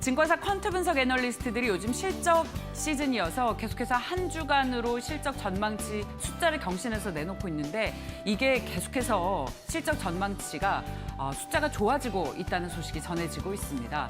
증권사 퀀트 분석 애널리스트들이 요즘 실적 시즌이어서 계속해서 한 주간으로 실적 전망치 숫자를 경신해서 내놓고 있는데 이게 계속해서 실적 전망치가 숫자가 좋아지고 있다는 소식이 전해지고 있습니다.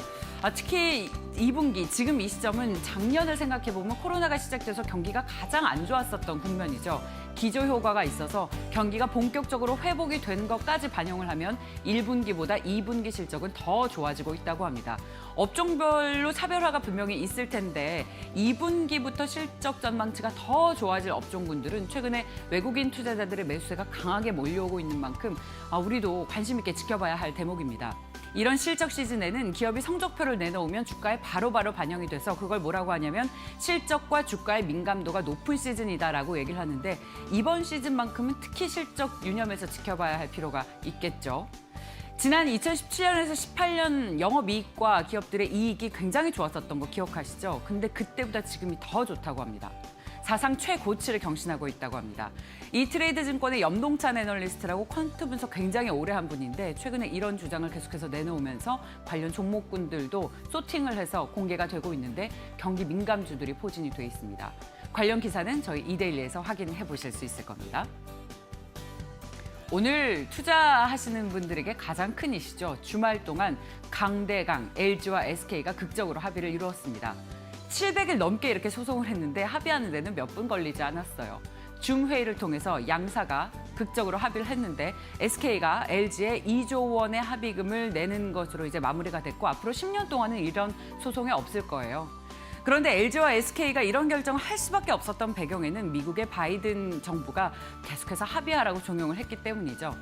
특히 2분기, 지금 이 시점은 작년을 생각해보면 코로나가 시작돼서 경기가 가장 안 좋았었던 국면이죠. 기저효과가 있어서 경기가 본격적으로 회복이 된 것까지 반영을 하면 1분기보다 2분기 실적은 더 좋아지고 있다고 합니다. 업종별로 차별화가 분명히 있을 텐데 2분기부터 실적 전망치가 더 좋아질 업종군들은 최근에 외국인 투자자들의 매수세가 강하게 몰려오고 있는 만큼 우리도 관심 있게 지켜봐야 할 대목입니다. 이런 실적 시즌에는 기업이 성적표를 내놓으면 주가에 바로바로 반영이 돼서 그걸 뭐라고 하냐면 실적과 주가의 민감도가 높은 시즌이다라고 얘기를 하는데 이번 시즌만큼은 특히 실적 유념해서 지켜봐야 할 필요가 있겠죠. 지난 2017년에서 18년 영업이익과 기업들의 이익이 굉장히 좋았었던 거 기억하시죠? 근데 그때보다 지금이 더 좋다고 합니다. 사상 최고치를 경신하고 있다고 합니다. 이트레이드 증권의 염동찬 애널리스트라고 퀀트 분석 굉장히 오래 한 분인데 최근에 이런 주장을 계속해서 내놓으면서 관련 종목군들도 소팅을 해서 공개가 되고 있는데 경기 민감주들이 포진이 돼 있습니다. 관련 기사는 저희 이데일리에서 확인해 보실 수 있을 겁니다. 오늘 투자하시는 분들에게 가장 큰 이슈죠. 주말 동안 강대강, LG와 SK가 극적으로 합의를 이루었습니다. 700일 넘게 이렇게 소송을 했는데 합의하는 데는 몇 분 걸리지 않았어요. 줌회의를 통해서 양사가 극적으로 합의를 했는데 SK가 LG에 2조 원의 합의금을 내는 것으로 이제 마무리가 됐고 앞으로 10년 동안은 이런 소송이 없을 거예요. 그런데 LG와 SK가 이런 결정을 할 수밖에 없었던 배경에는 미국의 바이든 정부가 계속해서 합의하라고 종용을 했기 때문이죠.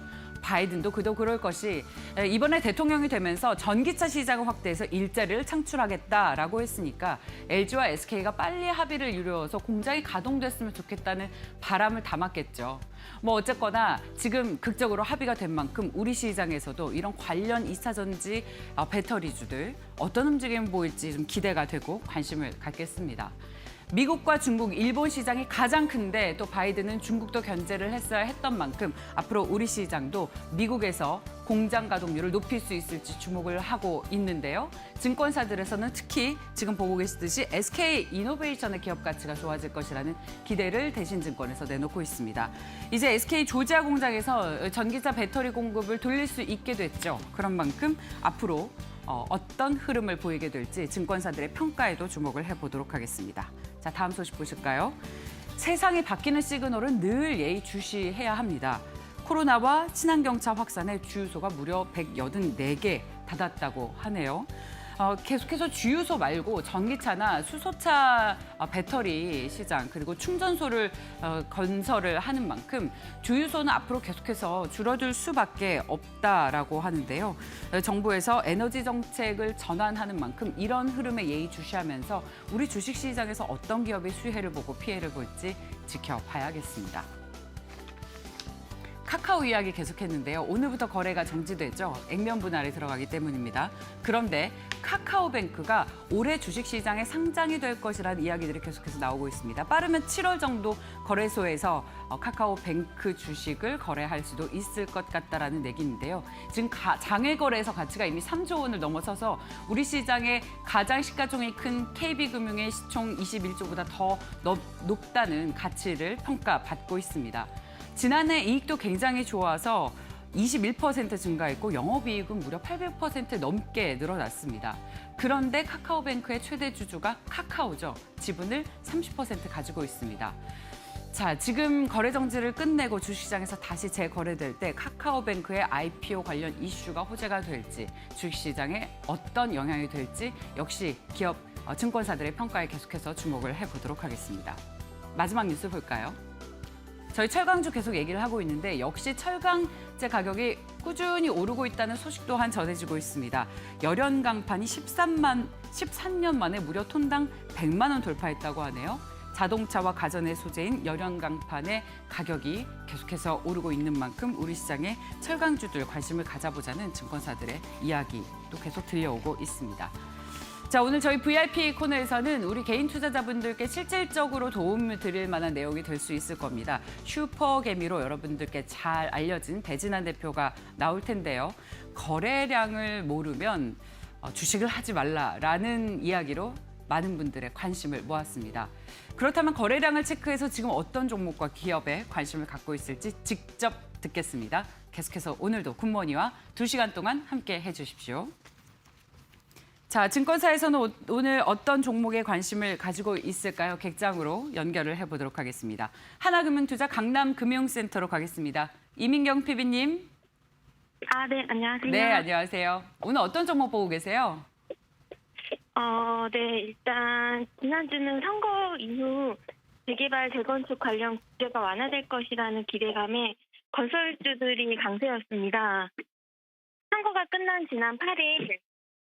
바이든도 그도 그럴 것이 이번에 대통령이 되면서 전기차 시장을 확대해서 일자리를 창출하겠다라고 했으니까 LG와 SK가 빨리 합의를 이루어서 공장이 가동됐으면 좋겠다는 바람을 담았겠죠. 뭐 어쨌거나 지금 극적으로 합의가 된 만큼 우리 시장에서도 이런 관련 2차 전지 배터리주들 어떤 움직임을 보일지 좀 기대가 되고 관심을 갖겠습니다. 미국과 중국, 일본 시장이 가장 큰데 또 바이든은 중국도 견제를 했어야 했던 만큼 앞으로 우리 시장도 미국에서 공장 가동률을 높일 수 있을지 주목을 하고 있는데요. 증권사들에서는 특히 지금 보고 계시듯이 SK 이노베이션의 기업 가치가 좋아질 것이라는 기대를 대신증권에서 내놓고 있습니다. 이제 SK 조지아 공장에서 전기차 배터리 공급을 돌릴 수 있게 됐죠. 그런 만큼 앞으로 어떤 흐름을 보이게 될지 증권사들의 평가에도 주목을 해보도록 하겠습니다. 자, 다음 소식 보실까요? 세상이 바뀌는 시그널은 늘 예의주시해야 합니다. 코로나와 친환경차 확산에 주유소가 무려 184개 닫았다고 하네요. 계속해서 주유소 말고 전기차나 수소차 배터리 시장 그리고 충전소를 건설을 하는 만큼 주유소는 앞으로 계속해서 줄어들 수밖에 없다라고 하는데요. 정부에서 에너지 정책을 전환하는 만큼 이런 흐름에 예의주시하면서 우리 주식시장에서 어떤 기업이 수혜를 보고 피해를 볼지 지켜봐야겠습니다. 카카오 이야기 계속했는데요. 오늘부터 거래가 정지되죠. 액면 분할에 들어가기 때문입니다. 그런데 카카오뱅크가 올해 주식시장에 상장이 될 것이라는 이야기들이 계속해서 나오고 있습니다. 빠르면 7월 정도 거래소에서 카카오뱅크 주식을 거래할 수도 있을 것 같다라는 얘기인데요. 지금 장외 거래에서 가치가 이미 3조 원을 넘어서서 우리 시장의 가장 시가총액이 큰 KB금융의 시총 21조보다 더 높다는 가치를 평가받고 있습니다. 지난해 이익도 굉장히 좋아서 21% 증가했고 영업이익은 무려 800% 넘게 늘어났습니다. 그런데 카카오뱅크의 최대 주주가 카카오죠. 지분을 30% 가지고 있습니다. 자, 지금 거래 정지를 끝내고 주식시장에서 다시 재거래될 때 카카오뱅크의 IPO 관련 이슈가 호재가 될지 주식시장에 어떤 영향이 될지 역시 기업 증권사들의 평가에 계속해서 주목을 해보도록 하겠습니다. 마지막 뉴스 볼까요? 저희 철강주 계속 얘기를 하고 있는데 역시 철강제 가격이 꾸준히 오르고 있다는 소식 또한 전해지고 있습니다. 열연강판이 13년 만에 무려 톤당 100만 원 돌파했다고 하네요. 자동차와 가전의 소재인 열연강판의 가격이 계속해서 오르고 있는 만큼 우리 시장에 철강주들 관심을 가져보자는 증권사들의 이야기도 계속 들려오고 있습니다. 자, 오늘 저희 VIP 코너에서는 우리 개인 투자자분들께 실질적으로 도움을 드릴 만한 내용이 될 수 있을 겁니다. 슈퍼개미로 여러분들께 잘 알려진 배진환 대표가 나올 텐데요. 거래량을 모르면 주식을 하지 말라라는 이야기로 많은 분들의 관심을 모았습니다. 그렇다면 거래량을 체크해서 지금 어떤 종목과 기업에 관심을 갖고 있을지 직접 듣겠습니다. 계속해서 오늘도 굿모닝와 2시간 동안 함께 해주십시오. 자, 증권사에서는 오늘 어떤 종목에 관심을 가지고 있을까요? 객장으로 연결을 해보도록 하겠습니다. 하나금융투자 강남금융센터로 가겠습니다. 이민경 PB님. 네, 안녕하세요. 네, 안녕하세요. 오늘 어떤 종목 보고 계세요? 네, 일단 지난주는 선거 이후 재개발, 재건축 관련 규제가 완화될 것이라는 기대감에 건설주들이 강세였습니다. 선거가 끝난 지난 8일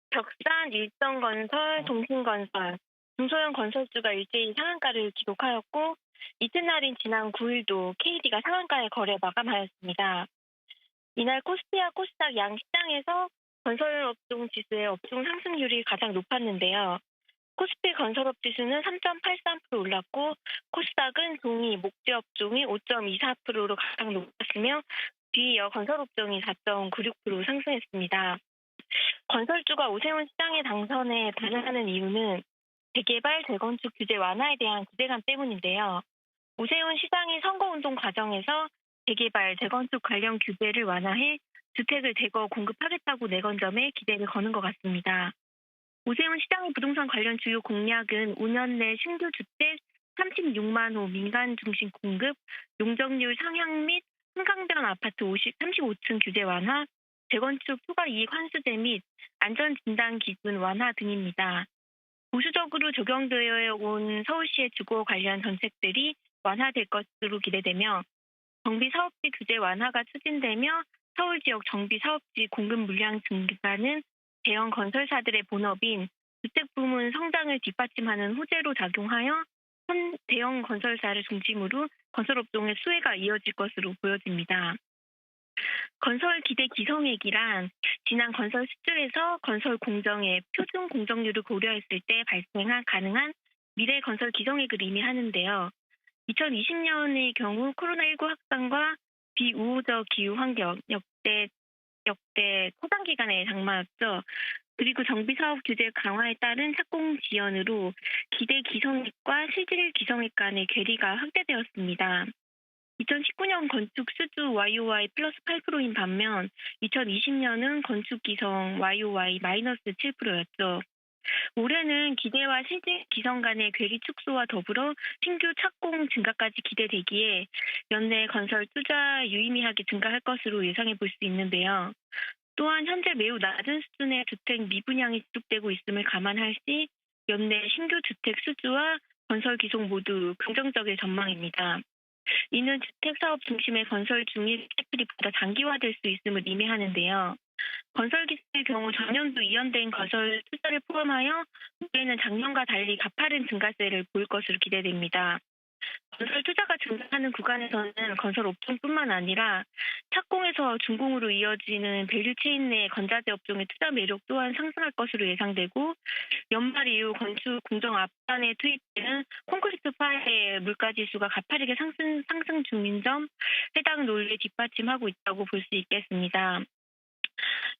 벽산, 일성건설, 동신건설, 중소형 건설주가 일제히 상한가를 기록하였고 이튿날인 지난 9일도 KD가 상한가의 거래 마감하였습니다. 이날 코스피와 코스닥 양 시장에서 건설업종 지수의 업종 상승률이 가장 높았는데요. 코스피 건설업 지수는 3.83% 올랐고 코스닥은 동이 목재업종이 5.24%로 가장 높았으며 뒤이어 건설업종이 4.96% 상승했습니다. 건설주가 오세훈 시장의 당선에 반응하는 이유는 재개발, 재건축 규제 완화에 대한 기대감 때문인데요. 오세훈 시장이 선거운동 과정에서 재개발, 재건축 관련 규제를 완화해 주택을 대거 공급하겠다고 내건 점에 기대를 거는 것 같습니다. 오세훈 시장의 부동산 관련 주요 공약은 5년 내 신규 주택 36만 호 민간 중심 공급, 용적률 상향 및 한강변 아파트 35층 규제 완화, 재건축 초과 이익 환수제 및 안전진단 기준 완화 등입니다. 보수적으로 적용되어 온 서울시의 주거 관련 정책들이 완화될 것으로 기대되며 정비사업지 규제 완화가 추진되며 서울 지역 정비사업지 공급 물량 증가는 대형 건설사들의 본업인 주택 부문 성장을 뒷받침하는 호재로 작용하여 대형 건설사를 중심으로 건설업종의 수혜가 이어질 것으로 보여집니다. 건설 기대 기성액이란 지난 건설 수주에서 건설 공정의 표준 공정률을 고려했을 때 가능한 미래 건설 기성액을 의미하는데요. 2020년의 경우 코로나19 확산과 비우호적 기후 환경, 역대 초장 기간에 장마였죠. 그리고 정비사업 규제 강화에 따른 착공 지연으로 기대 기성액과 실질 기성액 간의 괴리가 확대되었습니다. 2019년 건축 수주 YOY 플러스 8%인 반면 2020년은 건축 기성 YOY 마이너스 7%였죠. 올해는 기대와 실질 기성 간의 괴리 축소와 더불어 신규 착공 증가까지 기대되기에 연내 건설 투자 유의미하게 증가할 것으로 예상해 볼 수 있는데요. 또한 현재 매우 낮은 수준의 주택 미분양이 지속되고 있음을 감안할 시 연내 신규 주택 수주와 건설 기속 모두 긍정적인 전망입니다. 이는 주택사업 중심의 건설 중일 사이클이 보다 장기화될 수 있음을 의미하는데요. 건설 기술의 경우 전년도 이연된 건설 투자를 포함하여 올해는 작년과 달리 가파른 증가세를 보일 것으로 기대됩니다. 건설 투자가 증가하는 구간에서는 건설 업종뿐만 아니라 착공에서 준공으로 이어지는 밸류체인 내 건자재 업종의 투자 매력 또한 상승할 것으로 예상되고 연말 이후 건축 공정 앞단에 투입되는 콘크리트 파일의 물가지수가 가파르게 상승 중인 점 해당 논리에 뒷받침하고 있다고 볼 수 있겠습니다.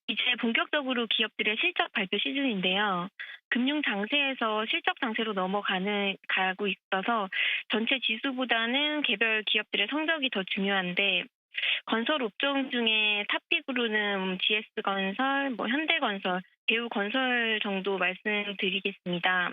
이제 본격적으로 기업들의 실적 발표 시즌인데요. 금융 장세에서 실적 장세로 가고 있어서 전체 지수보다는 개별 기업들의 성적이 더 중요한데 건설 업종 중에 탑픽으로는 GS건설, 현대건설, 대우건설 정도 말씀드리겠습니다.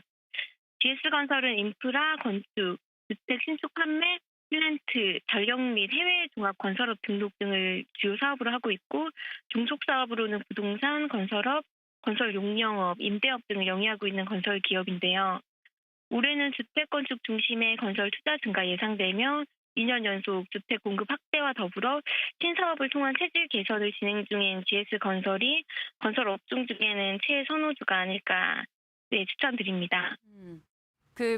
GS건설은 인프라, 건축, 주택 신축 판매, 플랜트, 전력 및 해외 종합 건설업 등록 등을 주요 사업으로 하고 있고 종속 사업으로는 부동산, 건설업, 건설 용역업, 임대업 등을 영위하고 있는 건설 기업인데요. 올해는 주택 건축 중심의 건설 투자 증가 예상되며 2년 연속 주택 공급 확대와 더불어 신사업을 통한 체질 개선을 진행 중인 GS건설이 건설 업종 중에는 최선호주가 아닐까 추천드립니다.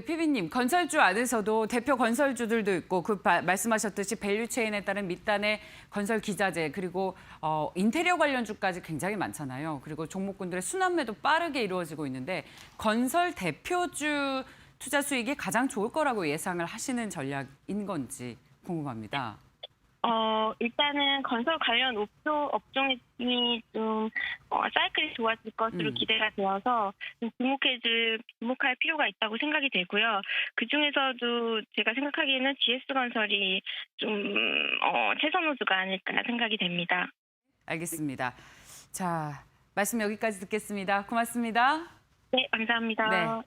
PB님, 건설주 안에서도 대표 건설주들도 있고 말씀하셨듯이 밸류체인에 따른 밑단의 건설 기자재 그리고 인테리어 관련주까지 굉장히 많잖아요. 그리고 종목군들의 순환매도 빠르게 이루어지고 있는데 건설 대표주 투자 수익이 가장 좋을 거라고 예상을 하시는 전략인 건지 궁금합니다. 일단은 건설 관련 업종이 좀 사이클이 좋아질 것으로 기대가 되어서 좀 주목할 필요가 있다고 생각이 되고요. 그 중에서도 제가 생각하기에는 GS건설이 좀 최선 호수가 아닐까 생각이 됩니다. 알겠습니다. 자, 말씀 여기까지 듣겠습니다. 고맙습니다. 네, 감사합니다. 네.